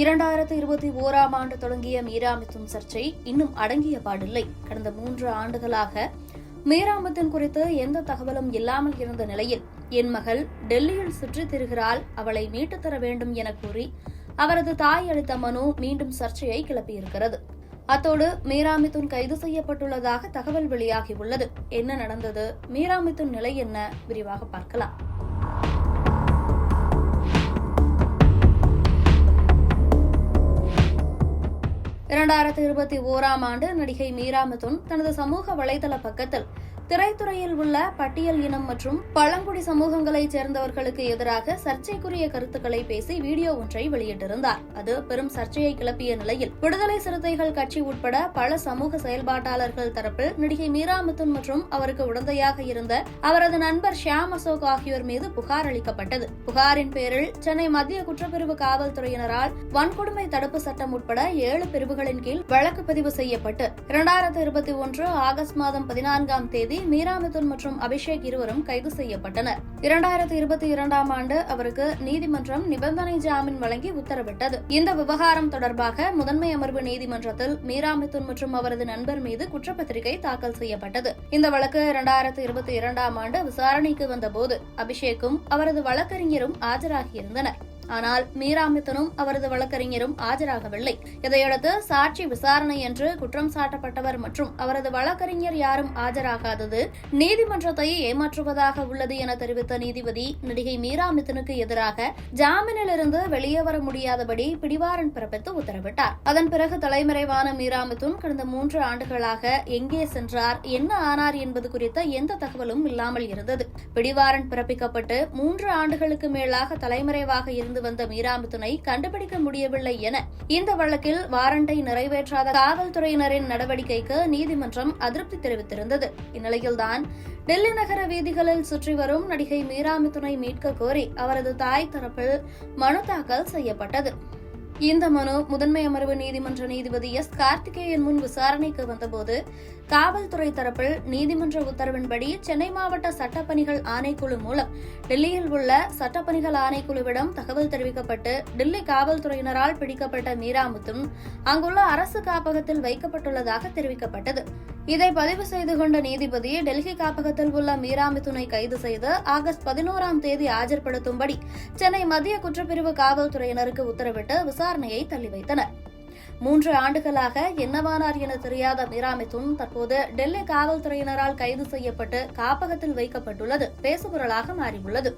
2021ஆம் ஆண்டு தொடங்கிய மீரா மிதுன் சர்ச்சை இன்னும் அடங்கிய பாடில்லை. கடந்த 3 ஆண்டுகளாக மீரா மிதுன் குறித்து எந்த தகவலும் இல்லாமல் இருந்த நிலையில் என் மகள் டெல்லியில் சுற்றித் திரிகிறாள், அவளை மீட்டுத் தர வேண்டும் என கூறி அவரது தாய் அளித்த மனு மீண்டும் சர்ச்சையை கிளப்பியிருக்கிறது. அத்தோடு மீரா மிதுன் கைது செய்யப்பட்டுள்ளதாக தகவல் வெளியாகியுள்ளது. என்ன நடந்தது, மீரா மிதுன் நிலை என்ன, விரிவாக பார்க்கலாம். (2021ஆம் ஆண்டு நடிகை மீரா மிதுன் தனது சமூக வலைதள பக்கத்தில் திரைத்துறையில் உள்ள பட்டியல் இனம் மற்றும் பழங்குடி சமூகங்களைச் சேர்ந்தவர்களுக்கு எதிராக சர்ச்சைக்குரிய கருத்துக்களை பேசி வீடியோ ஒன்றை வெளியிட்டிருந்தார். அது பெரும் சர்ச்சையை கிளப்பிய நிலையில் விடுதலை சிறுத்தைகள் கட்சி உட்பட பல சமூக செயல்பாட்டாளர்கள் தரப்பில் நடிகை மீரா மிதுன் மற்றும் அவருக்கு உடந்தையாக இருந்த அவரது நண்பர் ஷியாம் அசோக் ஆகியோர் மீது புகார் அளிக்கப்பட்டது. புகாரின் பேரில் சென்னை மத்திய குற்றப்பிரிவு காவல்துறையினரால் வன்கொடுமை தடுப்பு சட்டம் உட்பட 7 பிரிவுகளின் கீழ் வழக்கு பதிவு செய்யப்பட்டு 2021 ஆகஸ்ட் மாதம் 14ஆம் தேதி மீரா மிதுன் மற்றும் அபிஷேக் இருவரும் கைது செய்யப்பட்டனர். 2022ஆம் ஆண்டு அவருக்கு நீதிமன்றம் நிபந்தனை ஜாமீன் வழங்கி உத்தரவிட்டது. இந்த விவகாரம் தொடர்பாக முதன்மை அமர்வு நீதிமன்றத்தில் மீரா மிதுன் மற்றும் அவரது நண்பர் மீது குற்றப்பத்திரிகை தாக்கல் செய்யப்பட்டது. இந்த வழக்கு 2022ஆம் ஆண்டு விசாரணைக்கு வந்தபோது அபிஷேக்கும் அவரது வழக்கறிஞரும் ஆஜராகியிருந்தனர். ஆனால் மீரா மிதுனும் அவரது வழக்கறிஞரும் ஆஜராகவில்லை. இதையடுத்து சாட்சி விசாரணை என்று குற்றம் சாட்டப்பட்டவர் மற்றும் அவரது வழக்கறிஞர் யாரும் ஆஜராகாதது நீதிமன்றத்தை ஏமாற்றுவதாக உள்ளது என தெரிவித்த நீதிபதி நடிகை மீரா மிதுனுக்கு எதிராக ஜாமீனிலிருந்து வெளியே வர முடியாதபடி பிடிவாரண்ட் பிறப்பித்து உத்தரவிட்டார். அதன் பிறகு தலைமறைவான மீரா மிதுன் கடந்த 3 ஆண்டுகளாக எங்கே சென்றார், என்ன ஆனார் என்பது குறித்த எந்த தகவலும் இல்லாமல் இருந்தது. பிடிவாரண்ட் பிறப்பிக்கப்பட்டு 3 ஆண்டுகளுக்கு மேலாக தலைமறைவாக இருந்து வந்த மீரா மிதுனை கண்டுபிடிக்க முடியவில்லை என இந்த வழக்கில் வாரண்டை நிறைவேற்றாத காவல்துறையினரின் நடவடிக்கைக்கு நீதிமன்றம் அதிருப்தி தெரிவித்திருந்தது. இந்நிலையில்தான் டெல்லி நகர வீதிகளில் சுற்றி வரும் நடிகை மீரா மிதுனை மீட்க கோரி அவரது தாய் தரப்பில் மனு தாக்கல் செய்யப்பட்டது. இந்த மனு முதன்மை அமர்வு நீதிமன்ற நீதிபதி எஸ் கார்த்திகேயன் முன் விசாரணைக்கு வந்தபோது காவல்துறை தரப்பில் நீதிமன்ற உத்தரவின்படி சென்னை மாவட்ட சட்டப்பணிகள் ஆணைக்குழு மூலம் டெல்லியில் உள்ள சட்டப்பணிகள் ஆணைக்குழுவிடம் தகவல் தெரிவிக்கப்பட்டு டெல்லி காவல்துறையினரால் பிடிக்கப்பட்ட மீரா மிதுன் அங்குள்ள அரசு காப்பகத்தில் வைக்கப்பட்டுள்ளதாக தெரிவிக்கப்பட்டது. இதை பதிவு செய்து கொண்ட நீதிபதி டெல்லி காப்பகத்தில் உள்ள மீரா மிதுனை கைது செய்து ஆகஸ்ட் 11ஆம் தேதி ஆஜர்படுத்தும்படி சென்னை மத்திய குற்றப்பிரிவு காவல்துறையினருக்கு உத்தரவிட்டு விசாரணையை தள்ளி வைத்தனர். 3 ஆண்டுகளாக என்னவானார் என தெரியாத மீரா மிதுன் தற்போது டெல்லி காவல்துறையினரால் கைது செய்யப்பட்டு காப்பகத்தில் வைக்கப்பட்டுள்ளது பேசுபொருளாக மாறியுள்ளது.